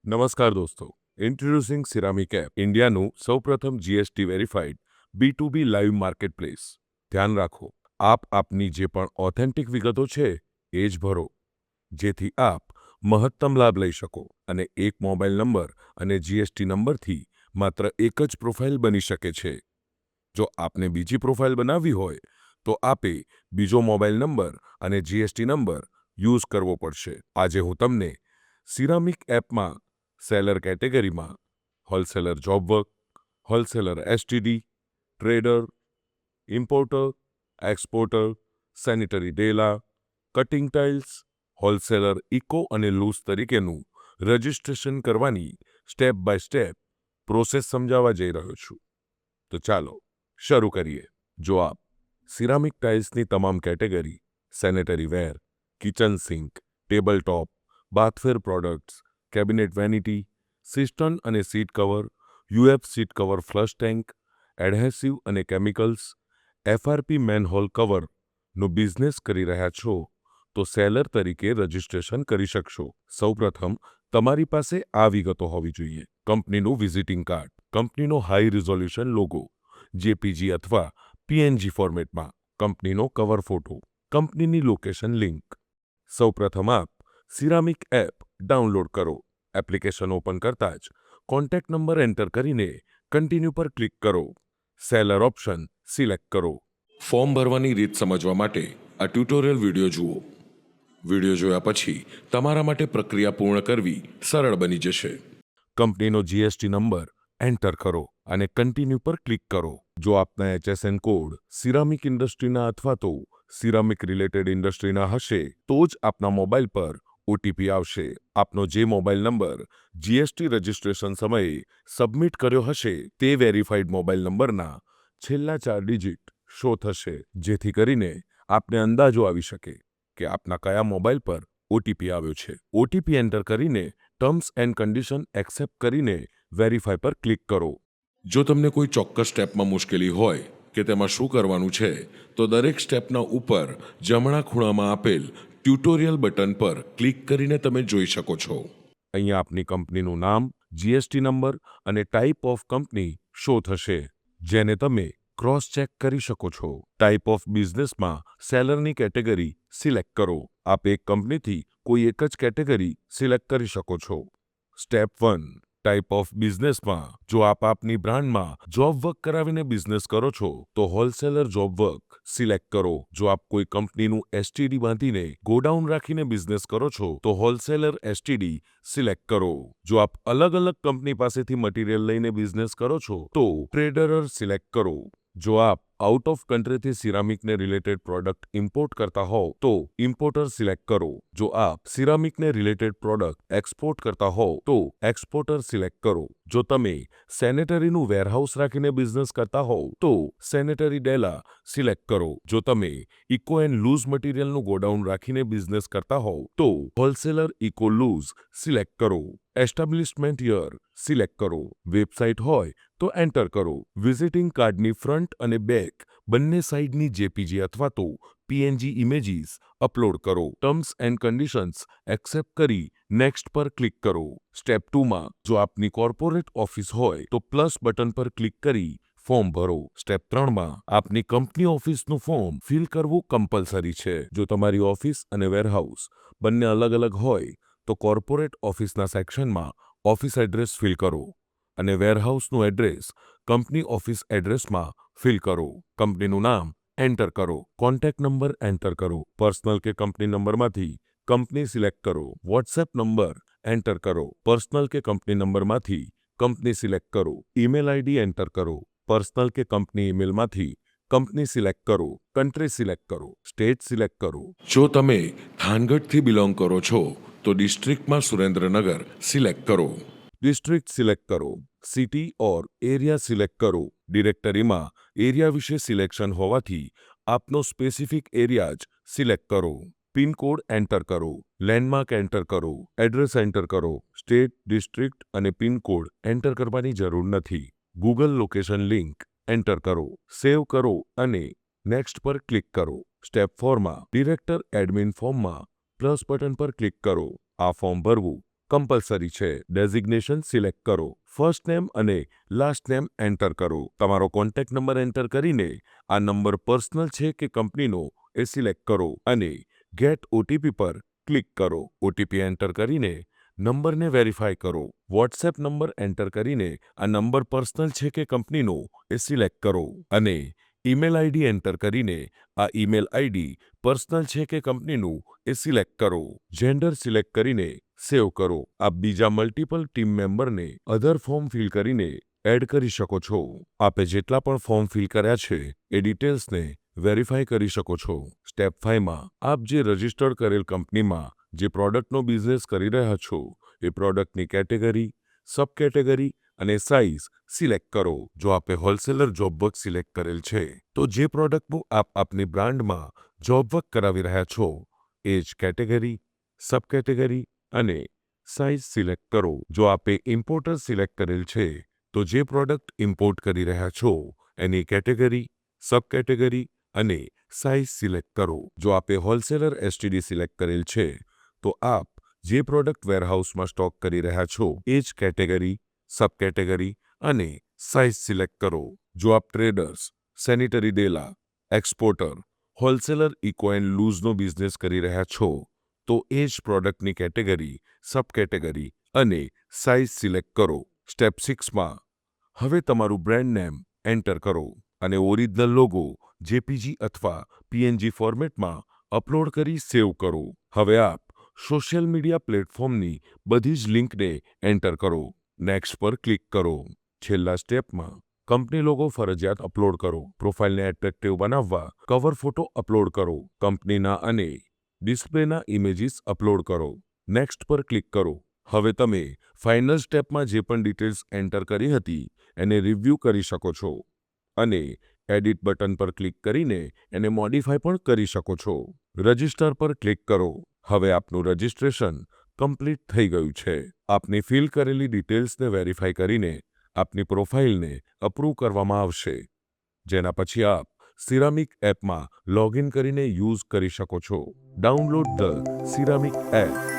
નમસ્કાર દોસ્તો, ઇન્ટ્રોડ્યુસિંગ ceramic app, ઇન્ડિયાનું સૌપ્રથમ GST verified B2B live marketplace. ધ્યાન રાખો, આપ આપની જે પણ ઓથેન્ટિક વિગતો છે એ જ ભરો, જેથી આપ મહત્તમ લાભ લઈ શકો. અને એક મોબાઈલ નંબર અને જીએસટી નંબરથી માત્ર એક જ પ્રોફાઇલ બની શકે છે. જો આપને બીજી પ્રોફાઇલ બનાવવી હોય તો આપે બીજો મોબાઈલ નંબર અને જીએસટી નંબર યુઝ કરવો પડશે. આજે હું તમને સિરામિક એપમાં સેલર કેટેગરીમાં wholesaler job work, wholesaler STD, trader, importer, exporter, sanitary dealer, cutting tiles, wholesaler eco અને લૂઝ તરીકેનું રજિસ્ટ્રેશન કરવાની સ્ટેપ બાય સ્ટેપ પ્રોસેસ સમજાવવા જઈ રહ્યો છું. તો ચાલો શરૂ કરીએ. જો આપ સિરામિક ટાઇલ્સની તમામ category, sanitary ware, kitchen sink, table top, bathware products, cabinet vanity, cistern અને seat cover, UF seat cover flush tank, adhesive અને કેમિકલ્સ, એફઆરપી મેનહોલ કવરનો બિઝનેસ કરી રહ્યા છો તો સેલર તરીકે રજિસ્ટ્રેશન કરી શકશો. સૌપ્રથમ તમારી પાસે આ વિગતો હોવી જોઈએ: કંપનીનું વિઝિટિંગ કાર્ડ, કંપનીનો હાઈ રિઝોલ્યુશન લોગો જેપીજી અથવા પીએનજી ફોર્મેટમાં, કંપનીનો કવર ફોટો, કંપનીની લોકેશન લિંક. સૌપ્રથમ આપ સિરામિક એપ ડાઉનલોડ કરો. એપ્લિકેશન ઓપન કરતા જ કોન્ટેક્ટ નંબર એન્ટર કરીને કન્ટિન્યુ પર ક્લિક કરો. સેલર ઓપ્શન સિલેક્ટ કરો. ફોર્મ ભરવાની રીત સમજવા માટે આ ટ્યુટોરિયલ વિડીયો જુઓ. વિડીયો જોયા પછી તમારા માટે પ્રક્રિયા પૂર્ણ કરવી સરળ બની જશે. કંપનીનો જીએસટી નંબર એન્ટર કરો અને કન્ટિન્યુ પર ક્લિક કરો. જો આપના HSN કોડ સિરામિક ઇન્ડસ્ટ્રીના અથવા તો સિરામિક રિલેટેડ ઇન્ડસ્ટ્રીના હશે તો જ આપના મોબાઈલ પર ઓટીપી આવશે. આપનો જે મોબાઈલ નંબર જીએસટી રજિસ્ટ્રેશન સમયે સબમિટ કર્યો હશે તે વેરીફાઈડ મોબાઈલ નંબરના છેલ્લા 4 ડિજિટ શો થશે, જેથી કરીને આપને અંદાજો આવી શકે કે આપના કયા મોબાઈલ પર ઓટીપી આવ્યો છે. ઓટીપી એન્ટર કરીને ટર્મ્સ એન્ડ કન્ડિશન એક્સેપ્ટ કરીને વેરીફાઈ પર ક્લિક કરો. જો તમને કોઈ ચોક્કસ સ્ટેપમાં મુશ્કેલી હોય કે તેમાં શું કરવાનું છે તો દરેક સ્ટેપના ઉપર જમણા ખૂણામાં આપેલ ટ્યુટોરિયલ બટન પર ક્લિક કરીને તમે જોઈ શકો છો. અહીંયા આપની કંપનીનું નામ, જીએસટી નંબર અને ટાઈપ ઓફ કંપની શો થશે, જેને તમે ક્રોસ ચેક કરી શકો છો. ટાઈપ ઓફ બિઝનેસમાં સેલરની કેટેગરી સિલેક્ટ કરો. આપ એક કંપનીથી કોઈ એક જ કેટેગરી સિલેક્ટ કરી શકો છો. સ્ટેપ 1, ટાઈપ ઓફ બિઝનેસમાં જો આપ આપની બ્રાન્ડમાં જોબ વર્ક કરાવીને બિઝનેસ કરો છો તો હોલસેલર જોબ વર્ક સિલેક્ટ કરો. જો આપ કોઈ કંપનીનું એસટીડી બાંધીને ગોડાઉન રાખીને બિઝનેસ કરો છો તો હોલસેલર એસટીડી સિલેક્ટ કરો. જો આપ અલગ અલગ કંપની પાસેથી મટીરિયલ લઈને બિઝનેસ કરો છો તો ટ્રેડરર સિલેક્ટ કરો. જો આપ આઉટ ઓફ કન્ટ્રીથી સિરામિકને રિલેટેડ પ્રોડક્ટ ઇમ્પોર્ટ કરતા હોવ તો ઇમ્પોર્ટર સિલેક્ટ કરો. જો આપ સિરામિકને રિલેટેડ પ્રોડક્ટ એક્સપોર્ટ કરતા હોવ તો એક્સપોર્ટર સિલેક્ટ કરો. જો તમે સેનેટરીનું વેરહાઉસ રાખીને બિઝનેસ કરતા હોવ તો સેનેટરી ડેલા સિલેક્ટ કરો. જો તમે ઇકો એન્ડ લૂઝ મટીરિયલનું ગોડાઉન રાખીને બિઝનેસ કરતા હોવ તો હોલસેલર ઇકો લૂઝ સિલેક્ટ કરો. એસ્ટાબ્લિશમેન્ટ યર સિલેક્ટ કરો. વેબસાઇટ હોય તો એન્ટર કરો. વિઝિટિંગ કાર્ડની ફ્રન્ટ અને બેક બંને સાઇડની જેપીજી અથવા તો પીએનજી ઇમેજીસ અપલોડ કરો. ટર્મ્સ એન્ડ કન્ડિશન્સ એક્સેપ્ટ કરી નેક્સ્ટ પર ક્લિક કરો. સ્ટેપ 2માં જો આપની કોર્પોરેટ ઓફિસ હોય તો પ્લસ બટન પર ક્લિક કરી ફોર્મ ભરો. સ્ટેપ 3માં આપની કંપની ઓફિસનું ફોર્મ ફિલ કરવું કમ્પલસરી છે. જો તમારી ઓફિસ અને વેરહાઉસ બંને અલગ અલગ હોય તો કોર્પોરેટ ઓફિસના સેક્શનમાં ઓફિસ એડ્રેસ ફિલ કરો અને વેરહાઉસનું એડ્રેસ કંપની ઓફિસ એડ્રેસમાં ફિલ કરો. કંપનીનું નામ એન્ટર કરો. કોન્ટેક્ટ નંબર એન્ટર કરો. પર્સનલ કે કંપની નંબરમાંથી કંપની સિલેક્ટ કરો. વોટ્સએપ નંબર એન્ટર કરો. પર્સનલ કે કંપની નંબરમાંથી કંપની સિલેક્ટ કરો. ઈમેલ આઈડી એન્ટર કરો. પર્સનલ કે કંપની ઈમેલમાંથી કંપની સિલેક્ટ કરો. કન્ટ્રી સિલેક્ટ કરો. સ્ટેટ સિલેક્ટ કરો. જો તમે થાનગઢથી બિલોંગ કરો છો તો ડિસ્ટ્રિક્ટમાં સુરેન્દ્રનગર સિલેક્ટ કરો. ડિસ્ટ્રિક્ટ સિલેક્ટ કરો. સિટી ઓર એરિયા સિલેક્ટ કરો. ડિરેક્ટરીમાં એરિયા વિશે સિલેક્શન હોવાથી આપનો સ્પેસિફિક એરિયા જ સિલેક્ટ કરો. પિનકોડ એન્ટર કરો. લેન્ડમાર્ક એન્ટર કરો. એડ્રેસ એન્ટર કરો. સ્ટેટ, ડિસ્ટ્રિક્ટ અને પિનકોડ એન્ટર કરવાની જરૂર નથી. ગૂગલ લોકેશન લિંક એન્ટર કરો. સેવ કરો અને નેક્સ્ટ પર ક્લિક કરો. સ્ટેપ 4માં ડિરેક્ટર એડમિન ફોર્મમાં પ્લસ બટન પર ક્લિક કરો. આ ફોર્મ ભરવું કમ્પલસરી છે. ડેઝિગ્નેશન સિલેક્ટ કરો. ફર્સ્ટ નેમ અને લાસ્ટ નેમ એન્ટર કરો. તમારો કોન્ટેક્ટ નંબર એન્ટર કરીને આ નંબર પર્સનલ છે કે કંપનીનો એ સિલેક્ટ કરો અને ગેટ ઓટીપી પર ક્લિક કરો. ઓટીપી એન્ટર કરીને નંબરને વેરીફાઈ કરો. વોટ્સએપ નંબર એન્ટર કરીને આ નંબર પર્સનલ છે કે કંપનીનો એ સિલેક્ટ કરો અને ઈમેલ આઈડી એન્ટર કરીને આ ઈમેલ આઈડી પર્સનલ છે કે કંપનીનું એ સિલેક્ટ કરો. જેન્ડર સિલેક્ટ કરીને સેવ કરો. આપ બીજા મલ્ટિપલ ટીમ મેમ્બરને અધર ફોર્મ ફિલ કરીને એડ કરી શકો છો. આપે જેટલા પણ ફોર્મ ફિલ કર્યા છે એ ડિટેલ્સને વેરીફાઈ કરી શકો છો. સ્ટેપ 5માં આપ જે રજિસ્ટર્ડ કરેલ કંપનીમાં જે પ્રોડક્ટનો બિઝનેસ કરી રહ્યા છો એ પ્રોડક્ટની કેટેગરી, સબ કેટેગરી અને સાઇઝ સિલેક્ટ કરો. જો આપે હોલસેલર જોબ વર્ક સિલેક્ટ કરેલ છે તો જે પ્રોડક્ટનું આપ આપની બ્રાન્ડમાં જોબ વર્ક કરાવી રહ્યા છો એ જ કેટેગરી, સબ કેટેગરી અને સાઇઝ સિલેક્ટ કરો. જો આપે ઇમ્પોર્ટર સિલેક્ટ કરેલ છે તો જે પ્રોડક્ટ ઇમ્પોર્ટ કરી રહ્યા છો એની કેટેગરી, સબ કેટેગરી અને સાઇઝ સિલેક્ટ કરો. જો આપે હોલસેલર એસટીડી સિલેક્ટ કરેલ છે તો આપ જે પ્રોડક્ટ વેરહાઉસમાં સ્ટોક કરી રહ્યા છો એ જ કેટેગરી, સબ કેટેગરી અને સાઇઝ સિલેક્ટ કરો. જો આપ traders, sanitary dealer, exporter, wholesaler eco and લૂઝનો બિઝનેસ કરી રહ્યા છો તો એ જ પ્રોડક્ટની કેટેગરી, સબ કેટેગરી અને સાઇઝ સિલેક્ટ કરો. સ્ટેપ 6માં હવે તમારું બ્રાન્ડ નેમ એન્ટર કરો અને ઓરિજિનલ લોગો જેપીજી અથવા પીએનજી ફોર્મેટમાં અપલોડ કરી સેવ કરો. હવે આપ સોશિયલ મીડિયા પ્લેટફોર્મની બધી જ લિંકને એન્ટર કરો. નેક્સ્ટ પર ક્લિક કરો. છેલ્લા સ્ટેપમાં કંપની લોગો ફરજિયાત અપલોડ કરો. પ્રોફાઇલને એટ્રેક્ટિવ બનાવવા કવર ફોટો અપલોડ કરો. કંપનીના અને ડિસ્પ્લેના ઇમેજીસ અપલોડ કરો. નેક્સ્ટ પર ક્લિક કરો. હવે તમે ફાઇનલ સ્ટેપમાં જે પણ ડિટેલ્સ એન્ટર કરી હતી એને રિવ્યૂ કરી શકો છો અને એડિટ બટન પર ક્લિક કરીને એને મોડિફાય પણ કરી શકો છો. રજિસ્ટર પર ક્લિક કરો. હવે આપનું રજિસ્ટ્રેશન કમ્પ્લીટ થઈ ગયું છે. આપની ફિલ કરેલી ડિટેલ્સને વેરીફાઈ કરીને આપની પ્રોફાઇલને અપ્રૂવ કરવામાં આવશે, જેના પછી આપ સિરામિક એપમાં લોગિન કરીને યુઝ કરી શકો છો. Download the ceramic app.